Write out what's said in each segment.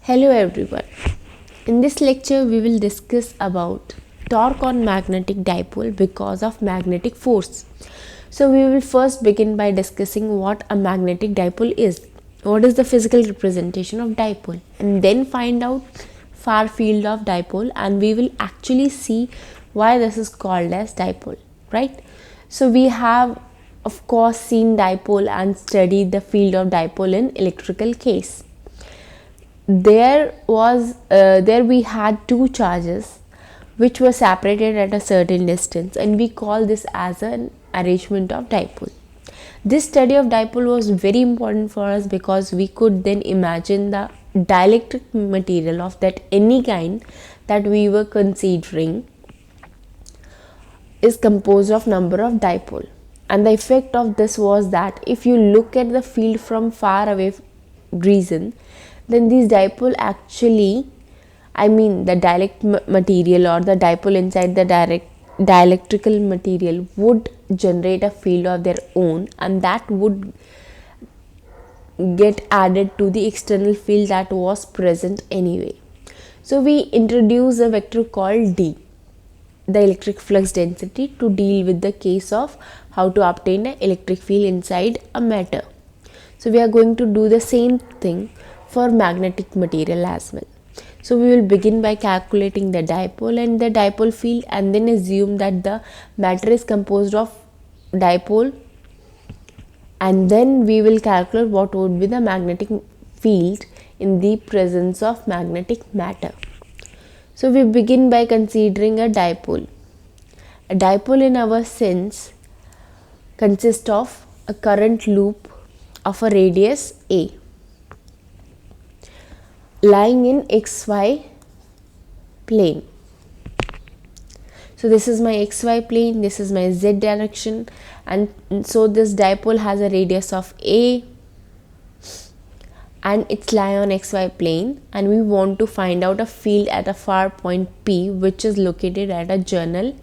Hello everyone. In this lecture we will discuss about torque on magnetic dipole because of magnetic force. So we will first begin by discussing what a magnetic dipole is. What is the physical representation of dipole, and then find out far field of dipole, and we will actually see why this is called as dipole, right? So we have of course seen dipole and studied the field of dipole in electrical case. There we had two charges which were separated at a certain distance, and we call this as an arrangement of dipole. This study of dipole was very important for us because we could then imagine the dielectric material of that any kind that we were considering is composed of number of dipole. And the effect of this was that if you look at the field from far away region, then these dipole actually, the dielectric material or the dipole inside the dielectrical material would generate a field of their own, and that would get added to the external field that was present anyway. So we introduce a vector called D, the electric flux density, to deal with the case of how to obtain an electric field inside a matter. So we are going to do the same thing for magnetic material as well. So we will begin by calculating the dipole and the dipole field, and then assume that the matter is composed of dipole, and then we will calculate what would be the magnetic field in the presence of magnetic matter. So we begin by considering a dipole. A dipole in our sense consists of a current loop of a radius A lying in xy plane. So this is my xy plane, this is my z direction, and so this dipole has a radius of A and it's lie on xy plane, and we want to find out a field at a far point P, which is located at a journal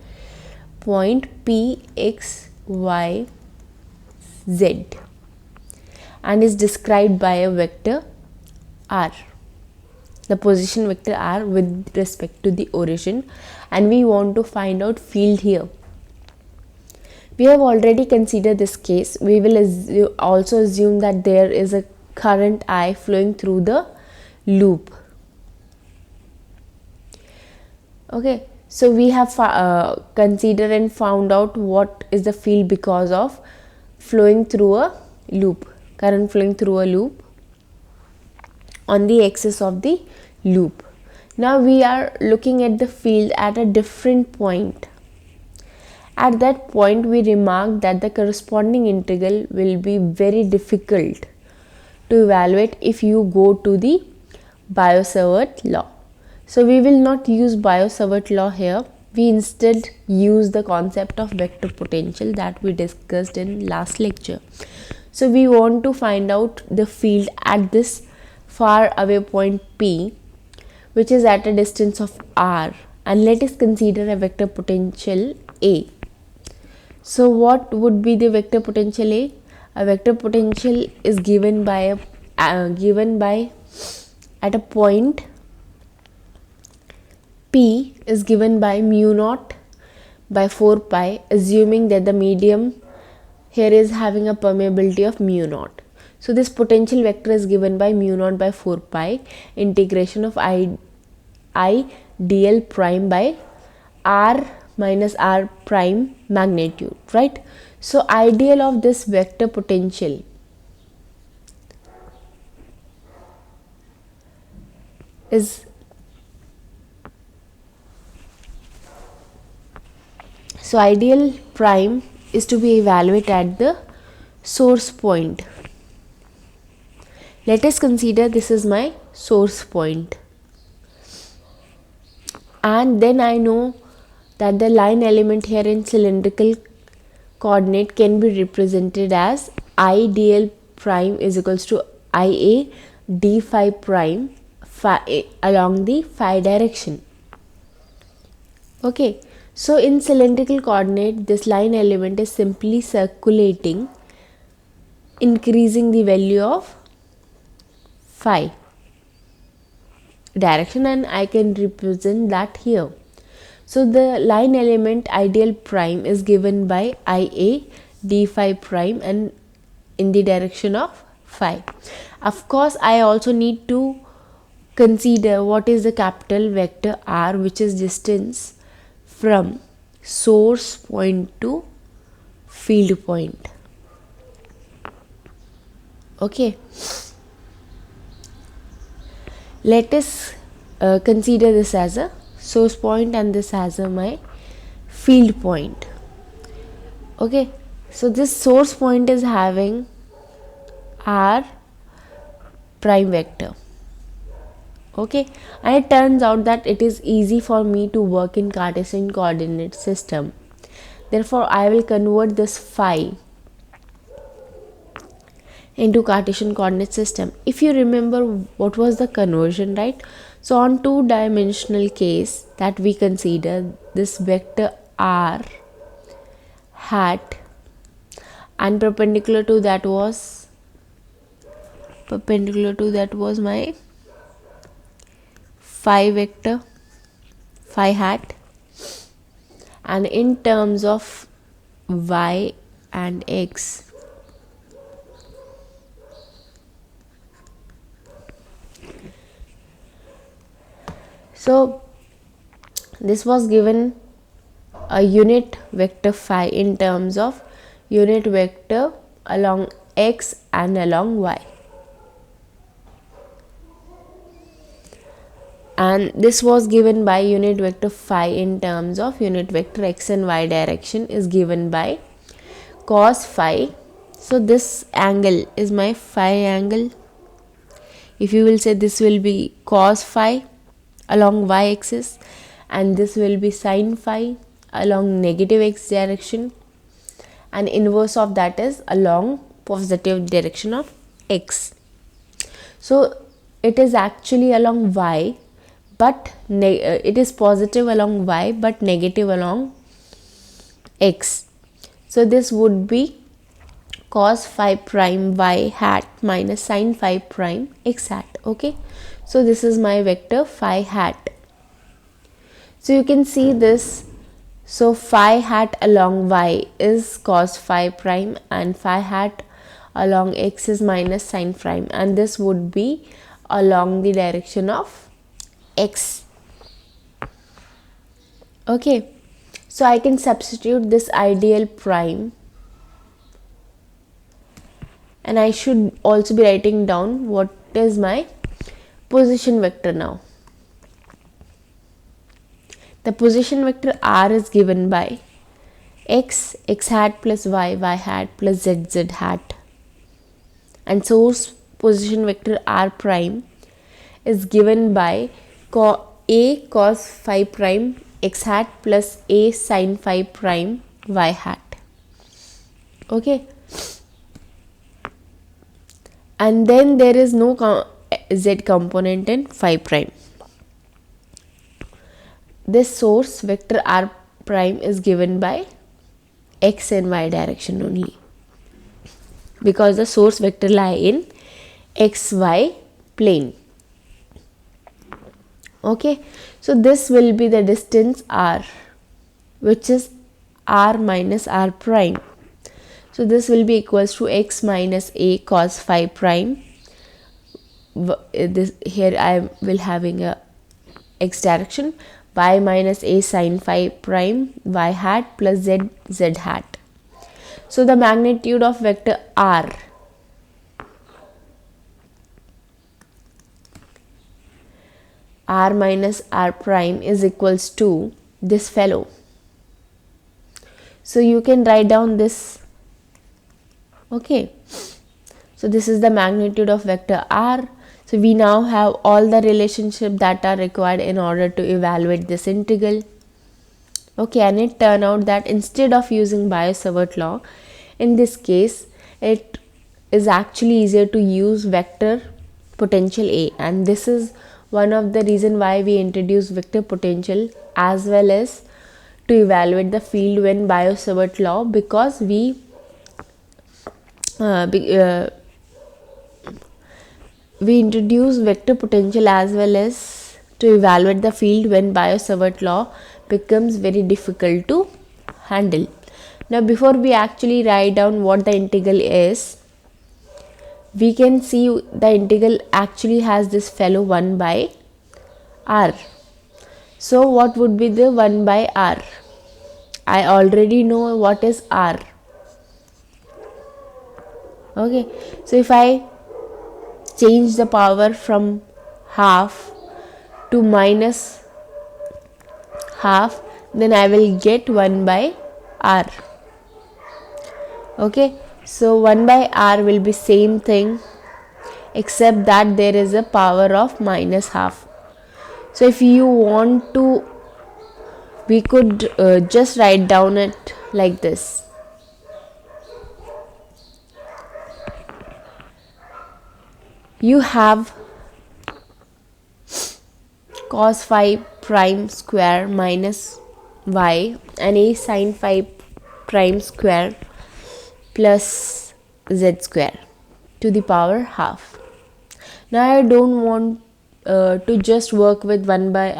point P, X, Y, Z, and is described by a vector R, the position vector R with respect to the origin, and we want to find out field here. We have already considered this case. We will also assume that there is a current I flowing through the loop. Okay, so we have considered and found out what is the field because of flowing through a loop, current flowing through a loop on the axis of the loop. Now we are looking at the field at a different point. At that point we remark that the corresponding integral will be very difficult to evaluate if you go to the Biot-Savart law. So we will not use Biot-Savart law here. We instead use the concept of vector potential that we discussed in last lecture. So we want to find out the field at this far away point P, which is at a distance of R, and let us consider a vector potential A. So what would be the vector potential A? A vector potential is given by at a point P is given by mu naught by 4 pi, assuming that the medium here is having a permeability of mu naught. So this potential vector is given by mu naught by 4 pi integration of I dl prime by r minus r prime magnitude, right? So ideal of this vector potential is ideal prime is to be evaluated at the source point. Let us consider this is my source point, and then I know that the line element here in cylindrical coordinate can be represented as I dl prime is equals to IA d phi prime along the phi direction. Okay, so in cylindrical coordinate this line element is simply circulating, increasing the value of phi. direction, and I can represent that here. So the line element ideal prime is given by IA d phi prime and in the direction of phi. Of course, I also need to consider what is the capital vector R, which is distance from source point to field point. Okay, let us consider this as a source point and this as a my field point. Okay, so this source point is having R prime vector. Okay, and it turns out that it is easy for me to work in Cartesian coordinate system. Therefore, I will convert this phi into Cartesian coordinate system. If you remember what was the conversion, right? So on two-dimensional case that we consider, this vector R hat and perpendicular to that was my phi vector, phi hat, and in terms of y and x, so this was given a unit vector phi in terms of unit vector along x and along y. And this was given by unit vector phi in terms of unit vector x and y direction is given by cos phi. So this angle is my phi angle. If you will say, this will be cos phi along y axis and this will be sin phi along negative x direction, and inverse of that is along positive direction of x. So it is actually along y, but it is positive along y but negative along x. So this would be cos phi prime y hat minus sin phi prime x hat. Okay, so this is my vector phi hat. So you can see this. So phi hat along y is cos phi prime and phi hat along x is minus sin prime, and this would be along the direction of x. Okay, so I can substitute this ideal prime, and I should also be writing down what is my position vector now. The position vector R is given by x hat plus y hat plus z hat, and source position vector R prime is given by a cos phi prime x hat plus a sin phi prime y hat. Okay, and then there is no z component in phi prime. This source vector R prime is given by x and y direction only, because the source vector lie in xy plane. Okay, so this will be the distance R, which is R minus R prime. So this will be equals to x minus a cos phi prime. This here I will having a x direction, y minus a sin phi prime y hat plus z hat. So the magnitude of vector R minus R prime is equals to this fellow. So you can write down this. Okay, so this is the magnitude of vector R. So we now have all the relationships that are required in order to evaluate this integral. Okay, and it turned out that instead of using Biot-Savart law, in this case it is actually easier to use vector potential A, and this is one of the reason why we introduce vector potential as well as to evaluate the field when Biot-Savart law, because we introduce vector potential as well as to evaluate the field when Biot-Savart law becomes very difficult to handle. Now before we actually write down what the integral is, we can see the integral actually has this fellow 1 by r. So what would be the 1 by r? I already know what is r. Okay, so if I change the power from half to minus half, then I will get 1 by r. Okay, so 1 by r will be same thing except that there is a power of minus half. So if you want to, we could just write down it like this. You have cos phi prime square minus y and a sin phi prime square plus z square to the power half. Now I don't want to just work with 1 by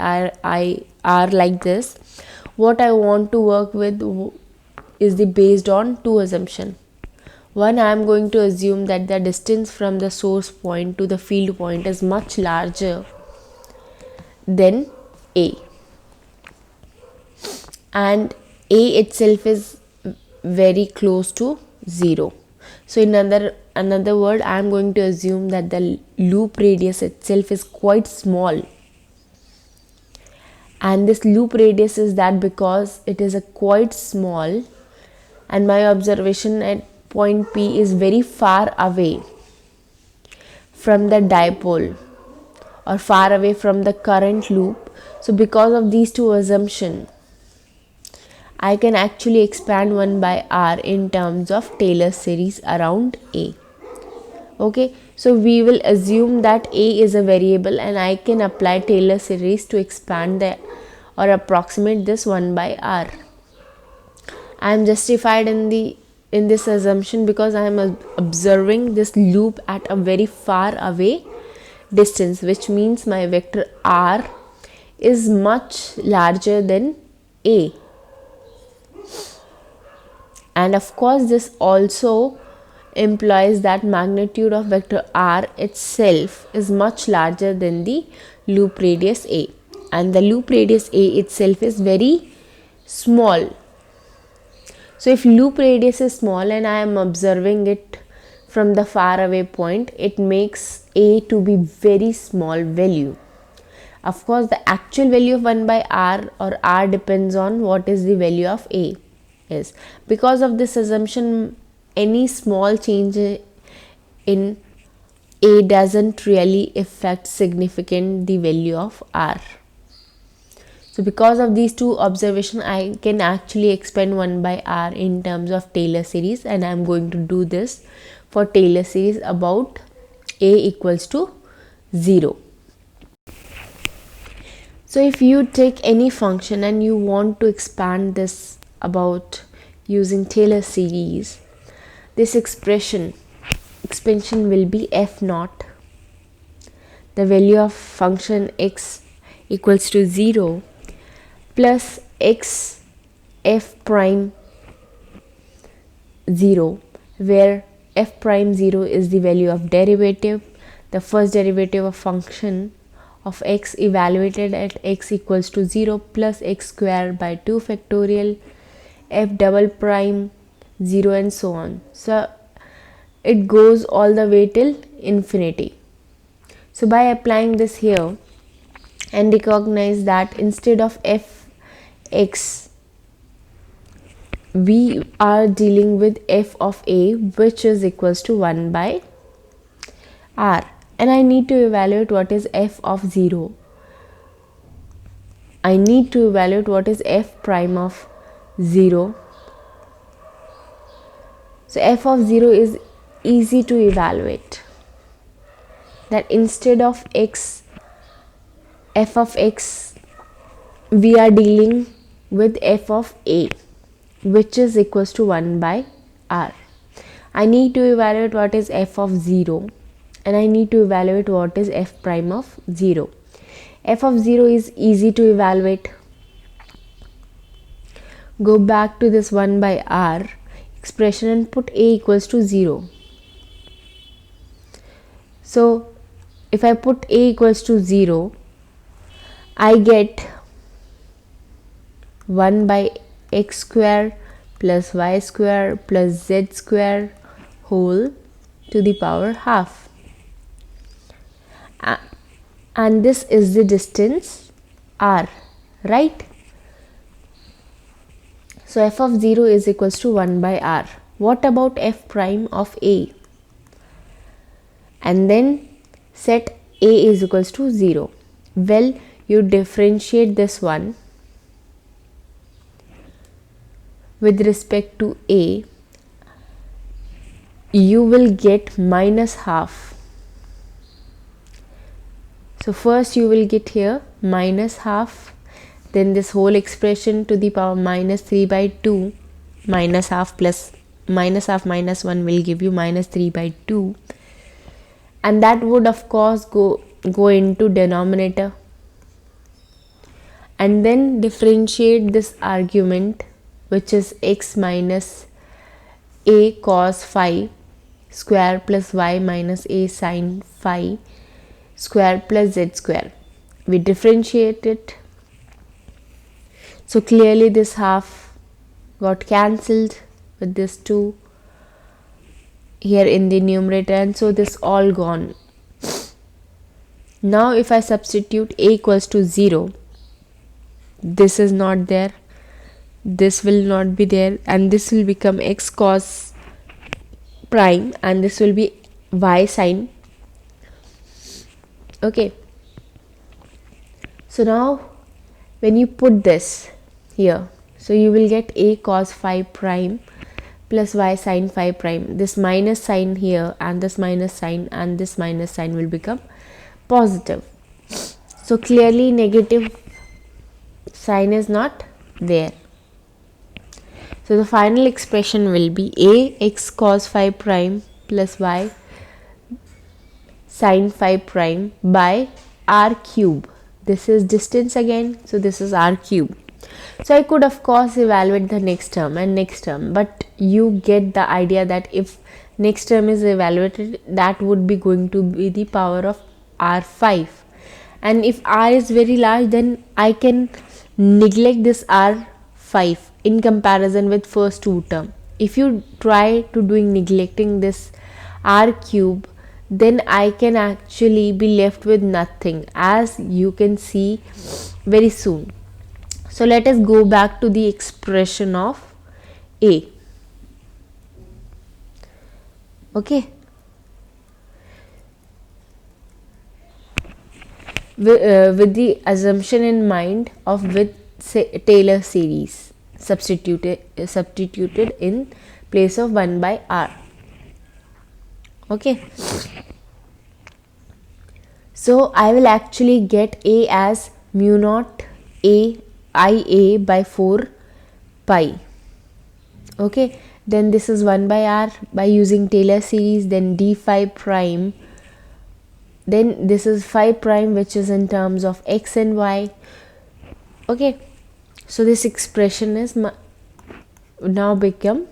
r like this. What I want to work with is based on two assumptions. One, I am going to assume that the distance from the source point to the field point is much larger than A, and A itself is very close to 0. So in another word, I am going to assume that the loop radius itself is quite small, and this loop radius is that because it is a quite small and my observation at point P is very far away from the dipole or far away from the current loop. So because of these two assumptions, I can actually expand 1 by r in terms of Taylor series around A. Okay, so we will assume that A is a variable and I can apply Taylor series to expand or approximate this 1 by r. I am justified in this assumption because I am observing this loop at a very far away distance, which means my vector r is much larger than A. And of course this also implies that magnitude of vector r itself is much larger than the loop radius A, and the loop radius A itself is very small. So if loop radius is small and I am observing it from the far away point, it makes A to be very small value. Of course, the actual value of 1 by r or r depends on what is the value of A is. Because of this assumption, any small change in A doesn't really affect significant the value of r. So because of these two observations, I can actually expand 1 by r in terms of Taylor series, and I am going to do this for Taylor series about A equals to 0. So if you take any function and you want to expand this about using Taylor series, this expansion will be f naught, the value of function x equals to 0, plus x f prime 0, where f prime 0 is the value of derivative, the first derivative of function of x evaluated at x equals to 0, plus x square by 2 factorial, f double prime 0, and so on. So it goes all the way till infinity. So by applying this here and recognize that instead of f(x), we are dealing with f of A, which is equals to 1 by r, and I need to evaluate what is f of 0. I need to evaluate what is f prime of 0. So f of 0 is easy to evaluate, that instead of x, f of x, we are dealing with f of A, which is equals to 1 by r. I need to evaluate what is f of 0, and I need to evaluate what is f prime of 0. F of 0 is easy to evaluate. Go back to this 1 by r expression and put a equals to 0. So if I put a equals to 0, I get 1 by x square plus y square plus z square whole to the power half. And this is the distance r, right? So f of 0 is equals to 1 by r. What about f prime of a? And then set a is equals to 0. Well, you differentiate this one with respect to a, you will get minus half. So first you will get here minus half, then this whole expression to the power minus 3 by 2, minus half plus minus half minus 1 will give you minus 3 by 2, and that would of course go into denominator, and then differentiate this argument, which is x minus a cos phi square plus y minus a sin phi square plus z square. We differentiate it, so clearly this half got cancelled with this 2 here in the numerator, and so this all gone. Now if I substitute a equals to 0, this is not there, this will not be there, and this will become x cos prime, and this will be y sin. Okay, so now when you put this here, so you will get a cos phi prime plus y sin phi prime. This minus sign here and this minus sign and this minus sign will become positive. So clearly negative sign is not there. So the final expression will be a x cos phi prime plus y sin phi prime by r cube. This is distance again, so this is r cube. So I could of course evaluate the next term and next term, but you get the idea that if next term is evaluated, that would be going to be the power of r5, and if r is very large, then I can neglect this r5 in comparison with first two term. If you try to doing neglecting this r cube, then I can actually be left with nothing, as you can see very soon. So let us go back to the expression of a. Okay, with the assumption in mind of with Taylor series substituted in place of 1 by r. Okay, so I will actually get a as mu naught a ia by 4 pi. Okay, then this is 1 by r by using Taylor series, then d phi prime, then this is phi prime, which is in terms of x and y. Okay, so this expression is now become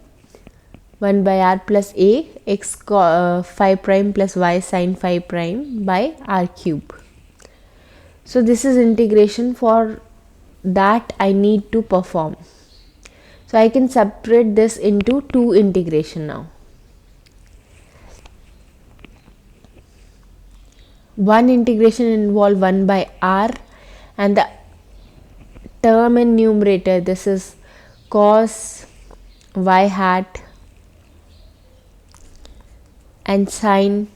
1 by r plus a x phi prime plus y sin phi prime by r cube. So this is integration for that I need to perform. So I can separate this into two integration now. One integration involve 1 by r, and the term in numerator, this is cos y hat and sin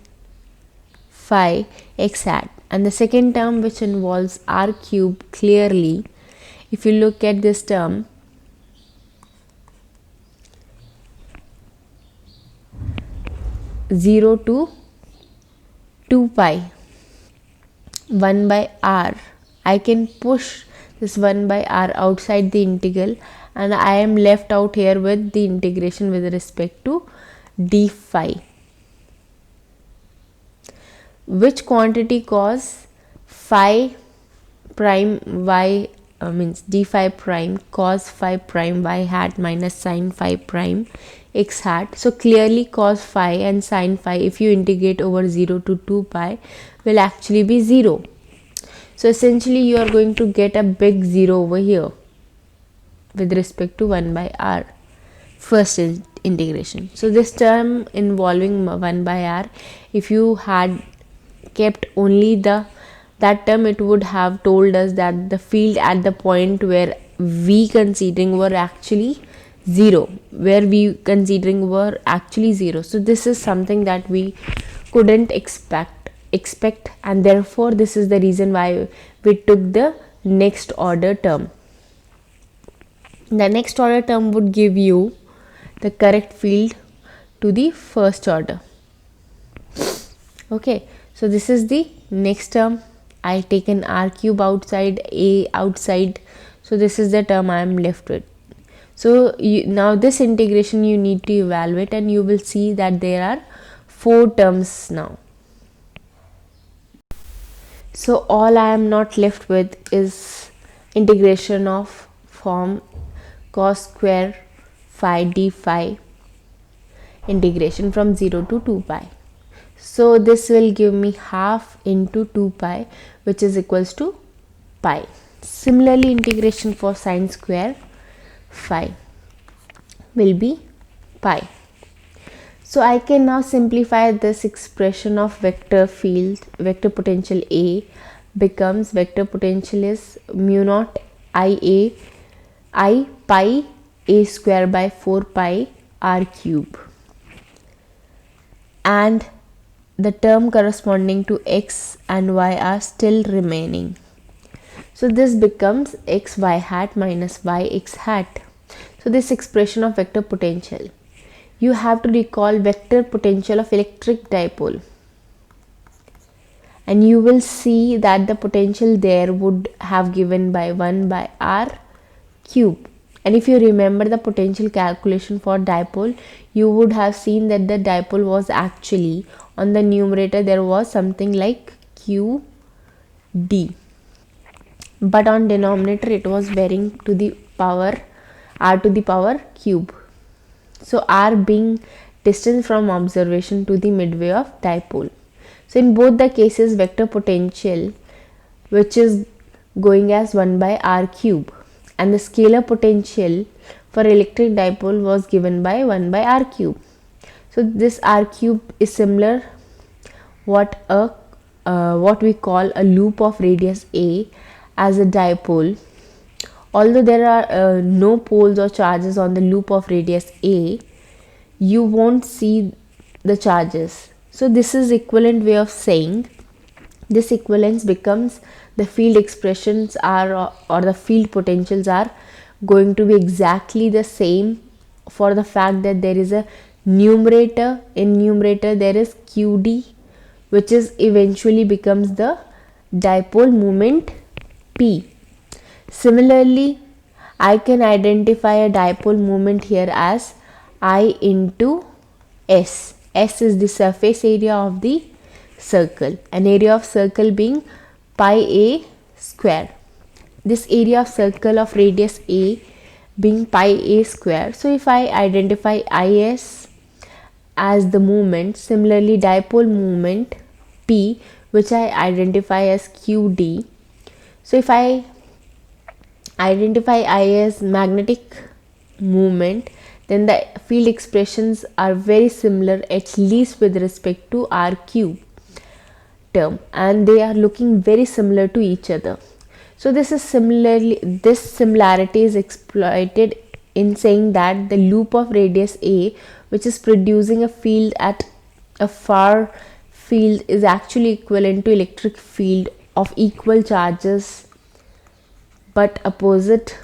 phi x hat, and the second term, which involves r cube, clearly if you look at this term, zero to 2 pi 1 by r, I can push this 1 by r outside the integral, and I am left out here with the integration with respect to d phi. Which quantity cos phi prime y means d phi prime cos phi prime y hat minus sin phi prime x hat. So clearly cos phi and sin phi, if you integrate over 0 to 2 pi, will actually be 0. So essentially you are going to get a big 0 over here with respect to 1 by r first integration. So this term involving 1 by r, if you had kept only that term, it would have told us that the field at the point where v considering were actually 0, where v considering were actually 0. So this is something that we couldn't expect, and therefore this is the reason why we took the next order term. The next order term would give you the correct field to the first order. Okay, so this is the next term. I taken r cube outside, a outside, so this is the term I am left with. So now this integration you need to evaluate, and you will see that there are 4 terms now. So all I am not left with is integration of form cos square phi d phi integration from 0 to 2 pi. So this will give me half into 2 pi, which is equals to pi. Similarly, integration for sine square phi will be pi. So I can now simplify this expression of vector field, vector potential A becomes vector potential is mu naught I pi a square by 4 pi r cube, and the term corresponding to x and y are still remaining. So this becomes x y hat minus y x hat. So this expression of vector potential, you have to recall vector potential of electric dipole, and you will see that the potential there would have given by 1 by r cube. And if you remember the potential calculation for dipole, you would have seen that the dipole was actually on the numerator there was something like q d, but on denominator it was varying to the power r to the power cube. So r being distance from observation to the midway of dipole. So in both the cases, vector potential, which is going as 1 by r cube, and the scalar potential for electric dipole was given by 1 by r cube. So this r cube is similar what we call a loop of radius a as a dipole. Although there are no poles or charges on the loop of radius a, you won't see the charges. So this is equivalent way of saying, this equivalence becomes the field expressions are or the field potentials are going to be exactly the same, for the fact that there is a numerator. In numerator there is qd, which is eventually becomes the dipole moment p. Similarly, I can identify a dipole moment here as I into s. S is the surface area of the circle, an area of circle being pi a square. This area of circle of radius a being pi a square. So if I identify is as the moment, similarly dipole moment p, which I identify as qd. So if I identify I as magnetic moment, then the field expressions are very similar, at least with respect to r cube term, and they are looking very similar to each other. So this similarity is exploited in saying that the loop of radius a, which is producing a field at a far field, is actually equivalent to electric field of equal charges but opposite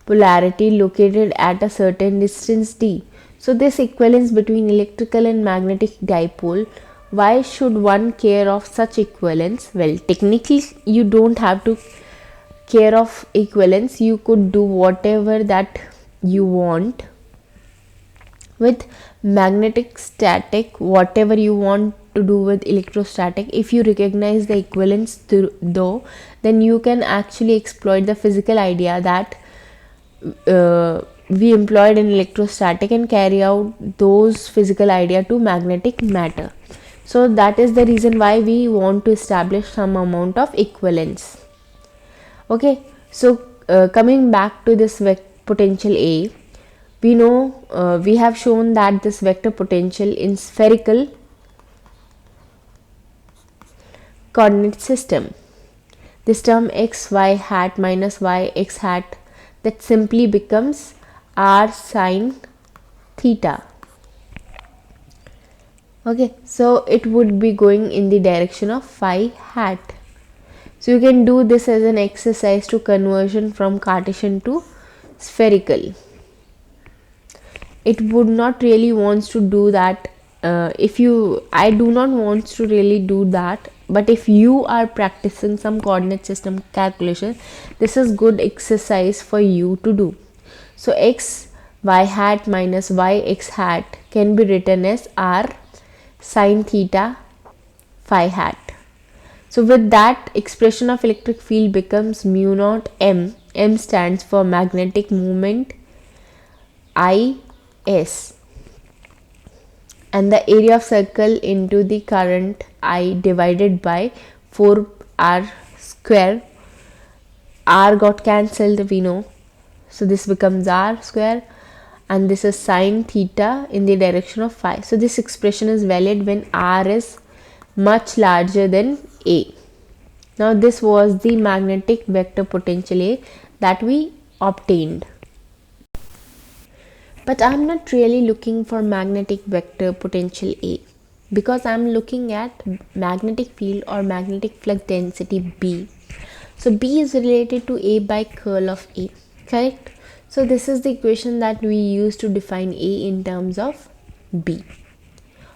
polarity located at a certain distance d. So this equivalence between electrical and magnetic dipole, why should one care of such equivalence? Well, technically you don't have to care of equivalence. You could do whatever that you want with magnetic, static, whatever you want to do with electrostatic. If you recognize the equivalence though, then you can actually exploit the physical idea that we employed in electrostatic and carry out those physical idea to magnetic matter. So that is the reason why we want to establish some amount of equivalence. Okay, so coming back to this potential A, we know we have shown that this vector potential in spherical coordinate system, this term x y hat minus y x hat, that simply becomes r sine theta. Okay, so it would be going in the direction of phi hat. So you can do this as an exercise to conversion from Cartesian to spherical. It would not really wants to do that. I do not want to really do that, but if you are practicing some coordinate system calculation, this is good exercise for you to do. So x y hat minus y x hat can be written as r sine theta phi hat. So with that, expression of electric field becomes mu naught m. M stands for magnetic moment Is, and the area of circle into the current I divided by 4r square. R got cancelled, we know, so this becomes r square, and this is sine theta in the direction of phi. So this expression is valid when r is much larger than A. Now this was the magnetic vector potential A that we obtained. But I'm not really looking for magnetic vector potential A, because I'm looking at magnetic field or magnetic flux density B. So B is related to A by curl of A, correct? So this is the equation that we use to define A in terms of B,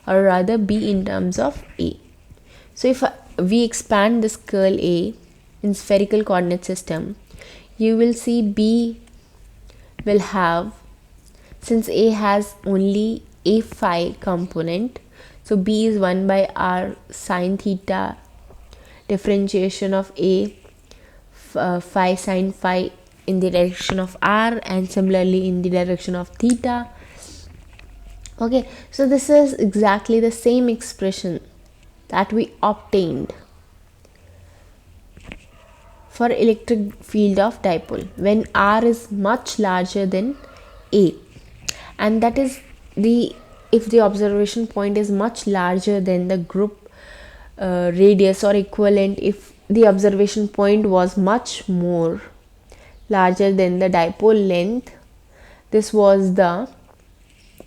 or rather B in terms of A. So if we expand this curl A in spherical coordinate system, you will see B will have, since A has only a phi component, so B is 1 by r sine theta differentiation of A phi sine phi in the direction of r, and similarly in the direction of theta. Okay, so this is exactly the same expression that we obtained for electric field of dipole when r is much larger than A, and that is if the observation point is much larger than the group radius, or equivalent if the observation point was much more larger than the dipole length. This was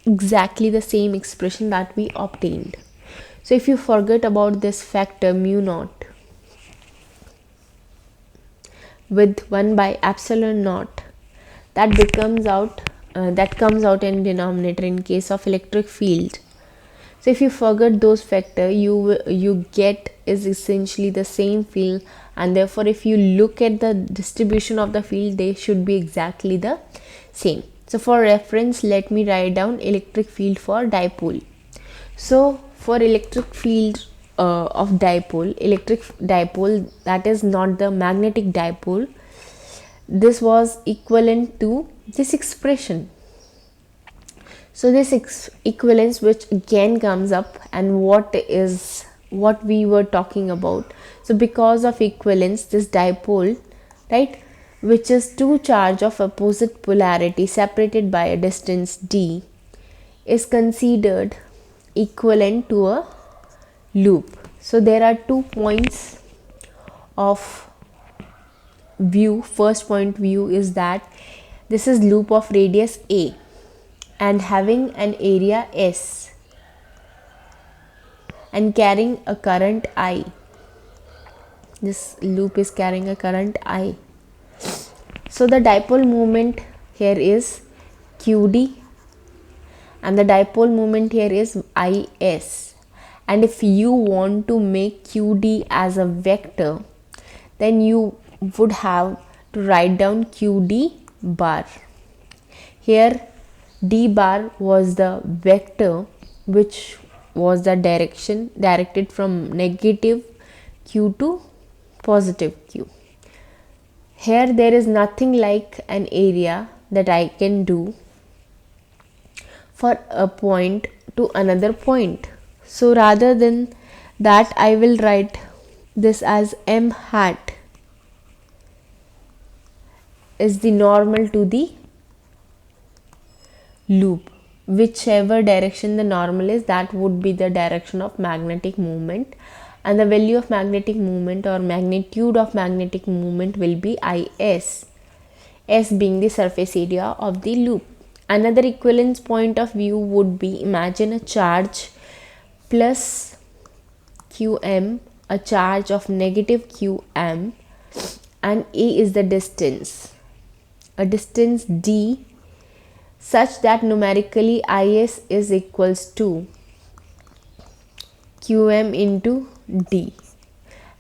exactly the same expression that we obtained. So if you forget about this factor mu naught with 1 by epsilon naught, that comes out in denominator in case of electric field. So if you forget those factor, you get is essentially the same field, and therefore if you look at the distribution of the field, they should be exactly the same. So for reference, let me write down electric field for dipole. So for electric field of electric dipole, that is not the magnetic dipole, this was equivalent to this expression. So this equivalence, which again comes up, and what we were talking about. So because of equivalence, this dipole, right, which is two charge of opposite polarity separated by a distance d, is considered equivalent to a loop. So there are 2 points of view. First point view is that this is loop of radius A and having an area S and carrying a current I. This loop is carrying a current I. So the dipole moment here is QD and the dipole moment here is IS. And if you want to make QD as a vector, then you would have to write down QD bar. Here D bar was the vector which was the direction directed from negative q to positive q. Here there is nothing like an area that I can do for a point to another point. So rather than that, I will write this as m hat is the normal to the loop. Whichever direction the normal is, that would be the direction of magnetic movement, and the value of magnetic movement or magnitude of magnetic movement will be Is, S being the surface area of the loop. Another equivalence point of view would be, imagine a charge plus qm, a charge of negative qm, and a is the distance, a distance d, such that numerically Is is equals to qm into d,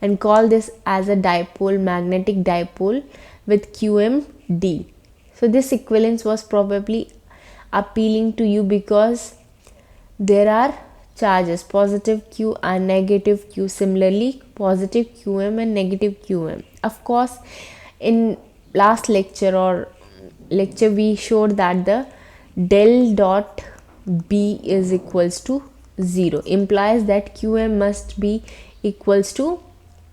and call this as a dipole, magnetic dipole with qm d. So this equivalence was probably appealing to you because there are charges positive q and negative q, similarly positive qm and negative qm. Of course, in last lecture or lecture we showed that the del dot b is equals to 0, implies that qm must be equals to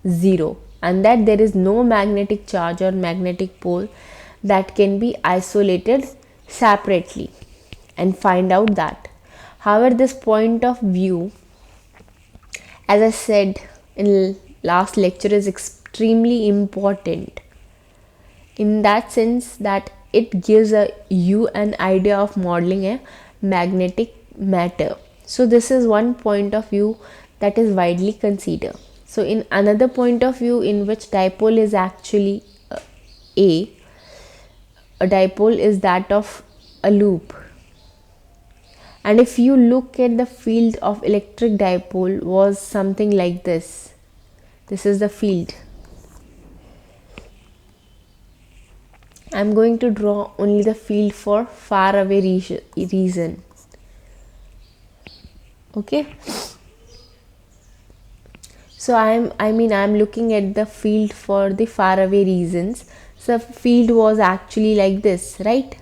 0, and that there is no magnetic charge or magnetic pole that can be isolated separately, and find out that. However, this point of view, as I said in last lecture, is extremely important in that sense that it gives you an idea of modeling a magnetic matter. So this is one point of view that is widely considered. So in another point of view, in which dipole is actually a dipole is that of a loop. And if you look at the field of electric dipole was something like this. This is the field. I am going to draw only the field for far away region. Okay. So I am looking at the field for the far away regions. So field was actually like this, right?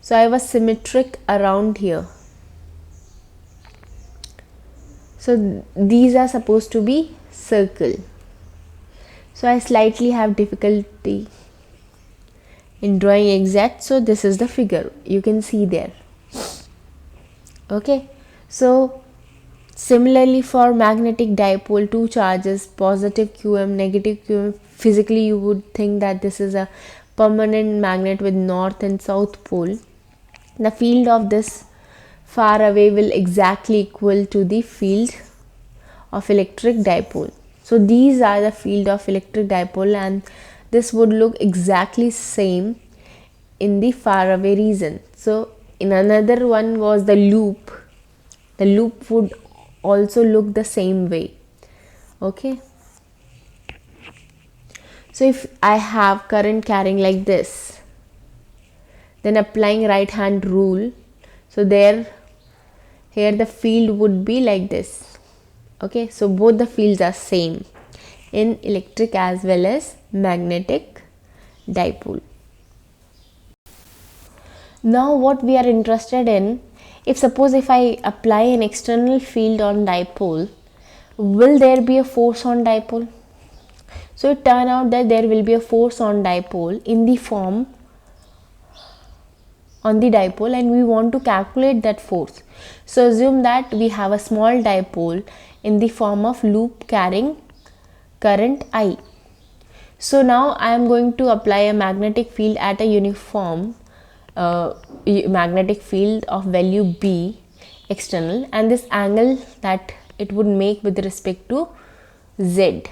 So I was symmetric around here. So these are supposed to be circle. So I slightly have difficulty in drawing exact. So this is the figure you can see there. Okay. So similarly for magnetic dipole, two charges, positive qm, negative qm, physically you would think that this is a permanent magnet with north and south pole. The field of this far away will exactly equal to the field of electric dipole. So these are the field of electric dipole, and this would look exactly same in the far away region. So in another one was the loop. The loop would also look the same way. Okay. So if I have current carrying like this, then applying right hand rule, so here the field would be like this. Okay, so both the fields are same in electric as well as magnetic dipole. Now what we are interested in, if I apply an external field on dipole, will there be a force on dipole? So it turns out that there will be a force on dipole in the form on the dipole, and we want to calculate that force. So assume that we have a small dipole in the form of loop carrying current I. So now I am going to apply a magnetic field at a uniform magnetic field of value B external, and this angle that it would make with respect to Z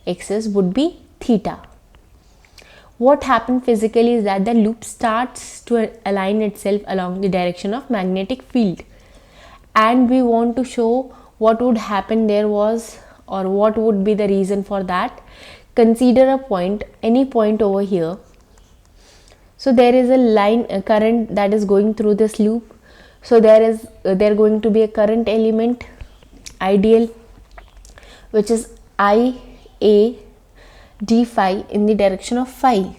axis would be theta. What happened physically is that the loop starts to align itself along the direction of magnetic field, and we want to show what would happen there was, or what would be the reason for that. Consider a point, any point over here. So there is a line, a current that is going through this loop. So there going to be a current element ideal, which is I A d phi in the direction of phi.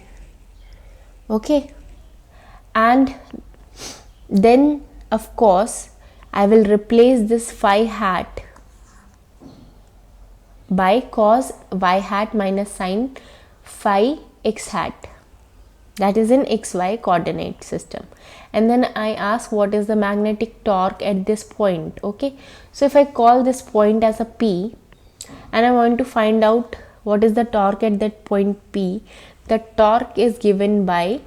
Okay, and then of course I will replace this phi hat by cos y hat minus sin phi x hat, that is in xy coordinate system. And then I ask what is the magnetic torque at this point. Okay, so if I call this point as a P and I want to find out what is the torque at that point P, the torque is given by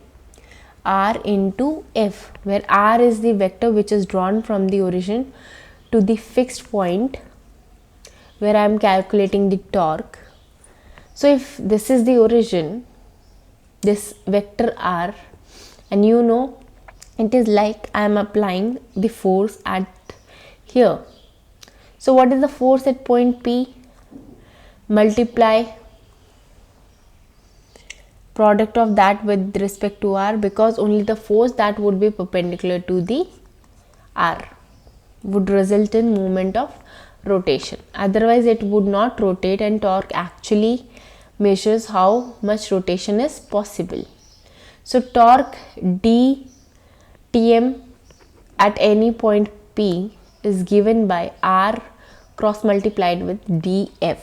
R into F, where R is the vector which is drawn from the origin to the fixed point where I am calculating the torque. So if this is the origin, this vector R, and you know it is like I am applying the force at here. So what is the force at point P? Multiply product of that with respect to R, because only the force that would be perpendicular to the R would result in movement of rotation. Otherwise it would not rotate, and torque actually measures how much rotation is possible. So torque dTm at any point P is given by R cross multiplied with dF,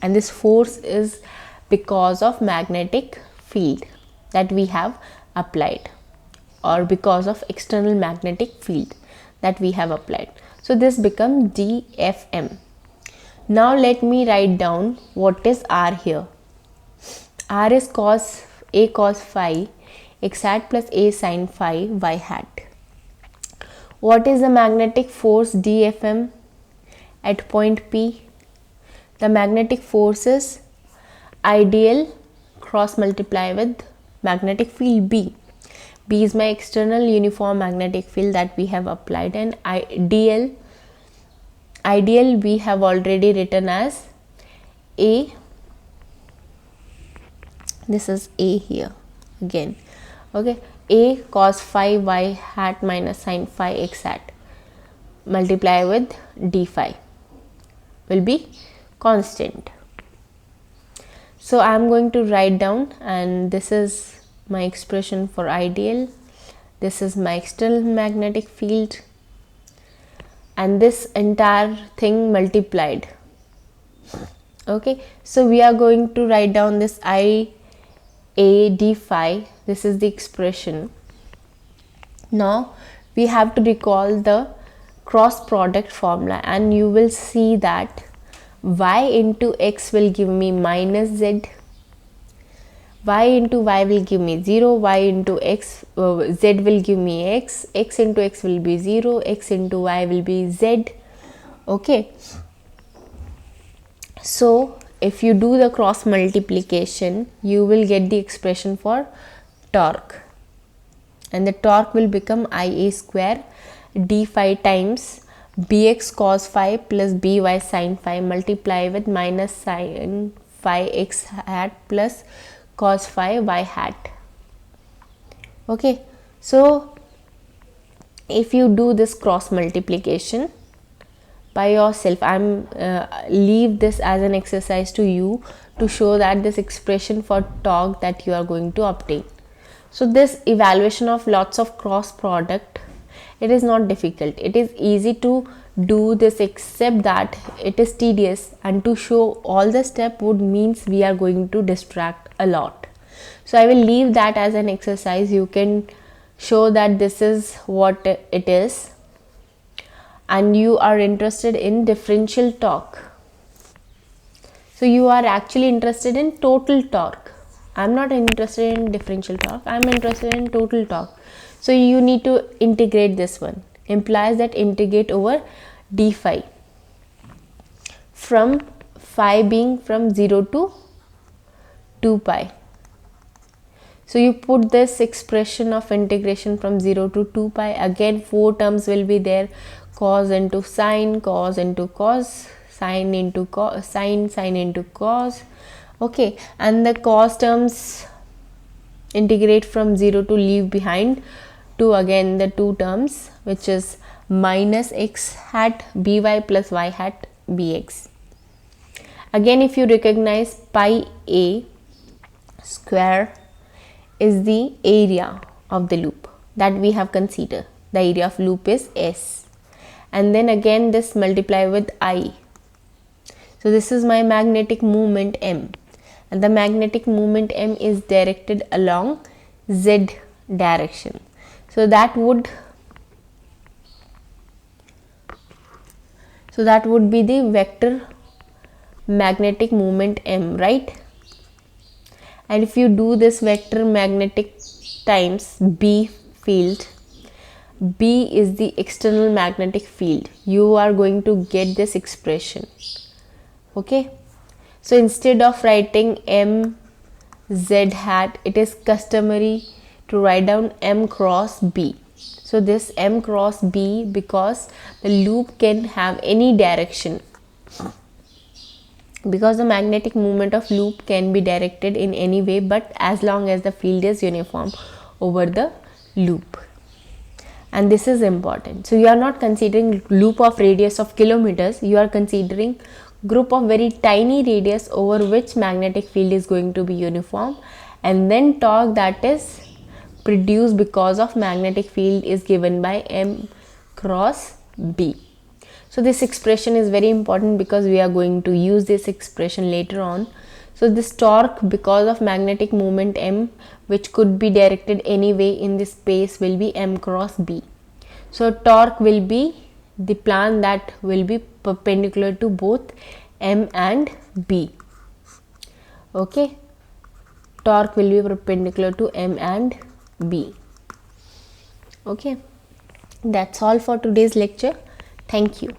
and this force is because of magnetic field that we have applied, or because of external magnetic field that we have applied. So this becomes dFm. Now let me write down what is R here. R is cos A cos phi x hat plus A sin phi y hat. What is the magnetic force dFm at point P? The magnetic force is ideal cross multiply with magnetic field B. B is my external uniform magnetic field that we have applied, and ideal we have already written as A. This is A here again. Okay, A cos phi y hat minus sin phi x hat multiply with d phi will be constant. So I am going to write down, and this is my expression for ideal, this is my external magnetic field, and this entire thing multiplied. Okay, so we are going to write down this I A d phi, this is the expression. Now we have to recall the cross product formula, and you will see that y into x will give me minus z, y into y will give me 0, y into x z will give me x, x into x will be 0, x into y will be z. Okay, so if you do the cross multiplication, you will get the expression for torque, and the torque will become Ia square d phi times bx cos phi plus by sin phi multiply with minus sin phi x hat plus cos phi y hat. Okay, so if you do this cross multiplication by yourself, I'm leave this as an exercise to you to show that this expression for torque that you are going to obtain. So this evaluation of lots of cross product, it is not difficult, it is easy to do this, except that it is tedious, and to show all the step would means we are going to distract a lot. So I will leave that as an exercise. You can show that this is what it is, and you are interested in differential torque. So you are actually interested in total torque. I'm not interested in differential torque, I'm interested in total torque. So you need to integrate this one, implies that integrate over d phi, from phi being from 0 to 2 pi. So you put this expression of integration from 0 to 2 pi, again 4 terms will be there, cos into sine, cos into cos, sine into cos, sine into cos. Okay, and the cos terms integrate from 0 to leave behind to again the 2 terms, which is minus x hat by plus y hat bx. Again, if you recognize pi a square is the area of the loop that we have considered. The area of loop is S, and then again this multiply with I. So this is my magnetic moment M, and the magnetic moment M is directed along Z direction. So that would be the vector magnetic moment M, right? And if you do this vector magnetic times B field, B is the external magnetic field, you are going to get this expression. Okay, so instead of writing M Z hat, it is customary to write down M cross B. So this M cross B, because the loop can have any direction, because the magnetic moment of loop can be directed in any way, but as long as the field is uniform over the loop. And this is important. So you are not considering loop of radius of kilometers, you are considering group of very tiny radius over which magnetic field is going to be uniform, and then torque that is produced because of magnetic field is given by M cross B. So this expression is very important because we are going to use this expression later on. So this torque because of magnetic moment M, which could be directed any way in this space, will be M cross B. So torque will be the plan that will be perpendicular to both M and B. Okay, torque will be perpendicular to M and B. Okay, that's all for today's lecture. Thank you.